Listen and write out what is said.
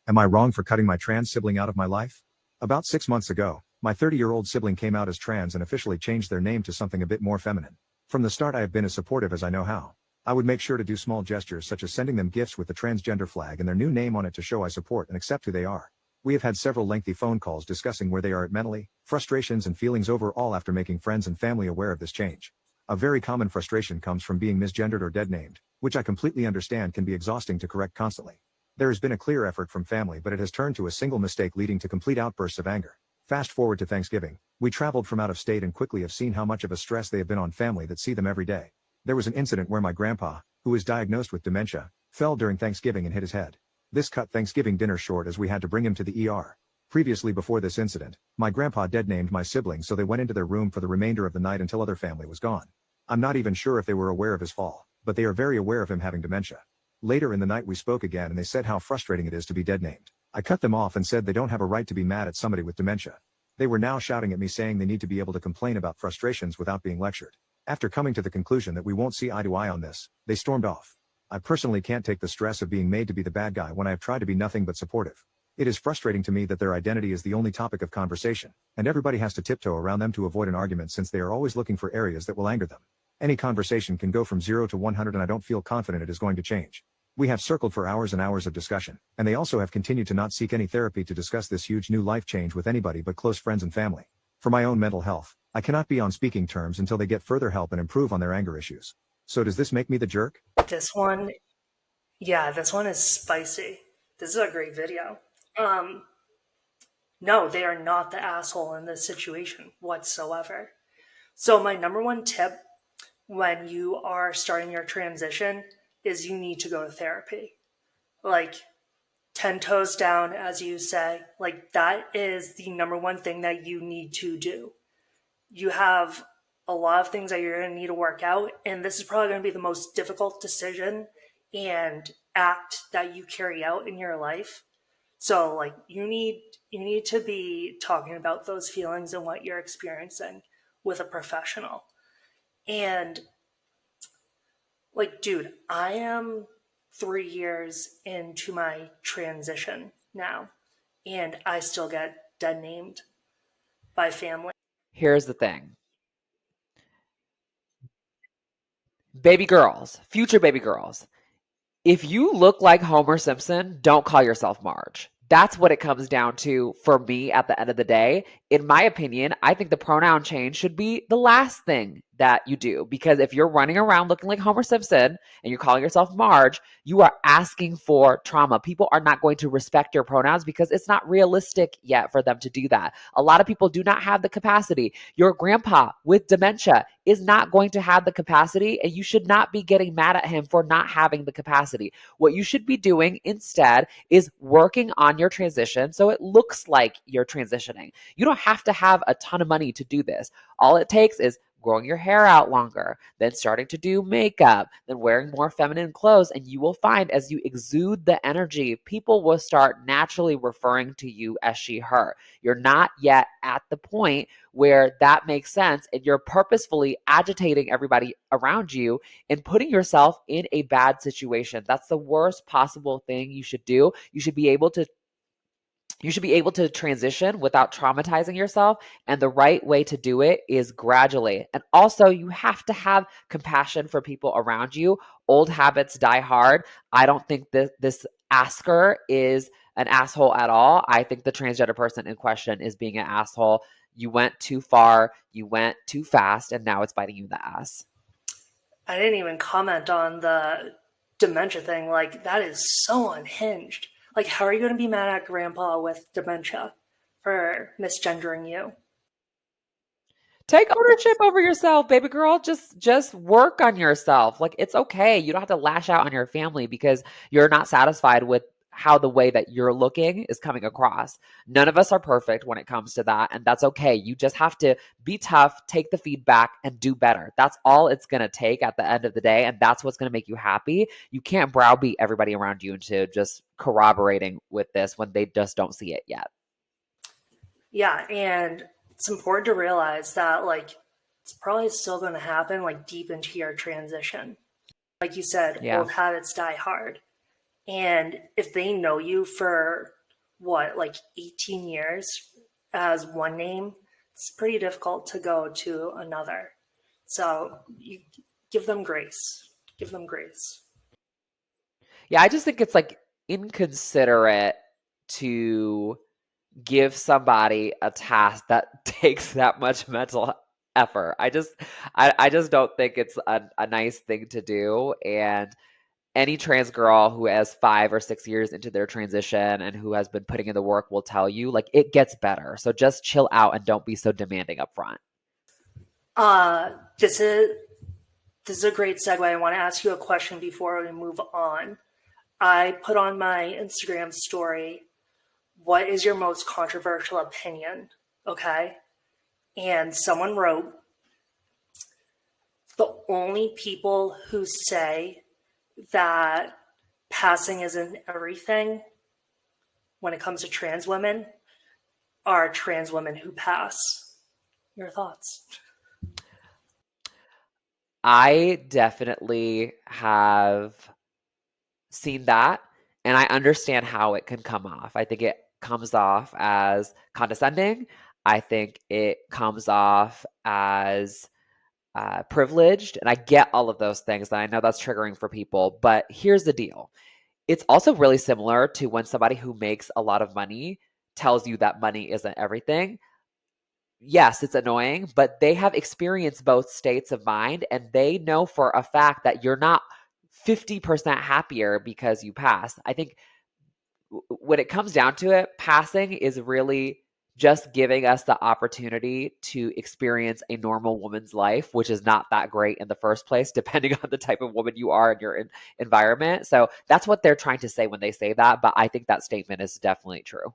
Am I wrong for cutting my trans sibling out of my life? About 6 months ago, my 30-year-old sibling came out as trans and officially changed their name to something a bit more feminine. From the start I have been as supportive as I know how. I would make sure to do small gestures such as sending them gifts with the transgender flag and their new name on it to show I support and accept who they are. We have had several lengthy phone calls discussing where they are at mentally, frustrations and feelings overall after making friends and family aware of this change. A very common frustration comes from being misgendered or dead named, which I completely understand can be exhausting to correct constantly. There has been a clear effort from family, but it has turned to a single mistake leading to complete outbursts of anger. Fast forward to Thanksgiving, we traveled from out of state and quickly have seen how much of a stress they have been on family that see them every day. There was an incident where my grandpa, who is diagnosed with dementia, fell during Thanksgiving and hit his head. This cut Thanksgiving dinner short as we had to bring him to the ER. Previously before this incident, my grandpa dead named my siblings, so they went into their room for the remainder of the night until other family was gone. I'm not even sure if they were aware of his fall, but they are very aware of him having dementia. Later in the night we spoke again and they said how frustrating it is to be dead named. I cut them off and said they don't have a right to be mad at somebody with dementia. They were now shouting at me saying they need to be able to complain about frustrations without being lectured. After coming to the conclusion that we won't see eye to eye on this, they stormed off. I personally can't take the stress of being made to be the bad guy when I have tried to be nothing but supportive. It is frustrating to me that their identity is the only topic of conversation, and everybody has to tiptoe around them to avoid an argument since they are always looking for areas that will anger them. Any conversation can go from 0 to 100 and I don't feel confident it is going to change. We have circled for hours and hours of discussion, and they also have continued to not seek any therapy to discuss this huge new life change with anybody but close friends and family. For my own mental health, I cannot be on speaking terms until they get further help and improve on their anger issues. So does this make me the jerk? This one, yeah, this one is spicy. This is a great video. No, they are not the asshole in this situation whatsoever. So my number one tip when you are starting your transition is you need to go to therapy. Like 10 toes down, as you say, like that is the number one thing that you need to do. You have a lot of things that you're going to need to work out, and this is probably going to be the most difficult decision and act that you carry out in your life. So like you need to be talking about those feelings and what you're experiencing with a professional. And like, dude, I am 3 years into my transition now, and I still get dead named by family. Here's the thing. Baby girls, future baby girls, if you look like Homer Simpson, don't call yourself Marge. That's what it comes down to for me at the end of the day. In my opinion, I think the pronoun change should be the last thing that you do, because if you're running around looking like Homer Simpson and you're calling yourself Marge, you are asking for trauma. People are not going to respect your pronouns because it's not realistic yet for them to do that. A lot of people do not have the capacity. Your grandpa with dementia is not going to have the capacity, and you should not be getting mad at him for not having the capacity. What you should be doing instead is working on your transition so it looks like you're transitioning. You don't have to have a ton of money to do this. All it takes is growing your hair out longer, then starting to do makeup, then wearing more feminine clothes. And you will find as you exude the energy, people will start naturally referring to you as she, her. You're not yet at the point where that makes sense, and you're purposefully agitating everybody around you and putting yourself in a bad situation. That's the worst possible thing you should do. You should be able to transition without traumatizing yourself. And the right way to do it is gradually. And also, you have to have compassion for people around you. Old habits die hard. I don't think that this asker is an asshole at all. I think the transgender person in question is being an asshole. You went too far, you went too fast, and now it's biting you in the ass. I didn't even comment on the dementia thing. Like, that is so unhinged. Like, how are you going to be mad at grandpa with dementia for misgendering you? Take ownership over yourself, baby girl. Just work on yourself. Like, it's okay. You don't have to lash out on your family because you're not satisfied with how the way that you're looking is coming across. None of us are perfect when it comes to that, and that's okay. You just have to be tough, take the feedback, and do better. That's all it's going to take at the end of the day, and that's what's going to make you happy. You can't browbeat everybody around you into just corroborating with this when they just don't see it yet. Yeah, and it's important to realize that, like, it's probably still going to happen, like, deep into your transition. Like you said, Yeah. old habits die hard. And if they know you for like 18 years as one name, it's pretty difficult to go to another. So you give them grace. Give them grace. Yeah, I just think it's like inconsiderate to give somebody a task that takes that much mental effort. I just don't think it's a nice thing to do. And any trans girl who has 5 or 6 years into their transition and who has been putting in the work will tell you, like, it gets better. So just chill out and don't be so demanding up front. This is a great segue. I want to ask you a question before we move on. I put on my Instagram story, what is your most controversial opinion? Okay. And someone wrote, the only people who say that passing isn't everything when it comes to trans women are trans women who pass. Your thoughts? I definitely have seen that, and I understand how it can come off. I think it comes off as condescending. I think it comes off as privileged, and I get all of those things, and I know that's triggering for people. But here's the deal: it's also really similar to when somebody who makes a lot of money tells you that money isn't everything. Yes, it's annoying, but they have experienced both states of mind and they know for a fact that you're not 50% happier because you pass. I think when it comes down to it, passing is really just giving us the opportunity to experience a normal woman's life, which is not that great in the first place, depending on the type of woman you are in your environment. So that's what they're trying to say when they say that. But I think that statement is definitely true.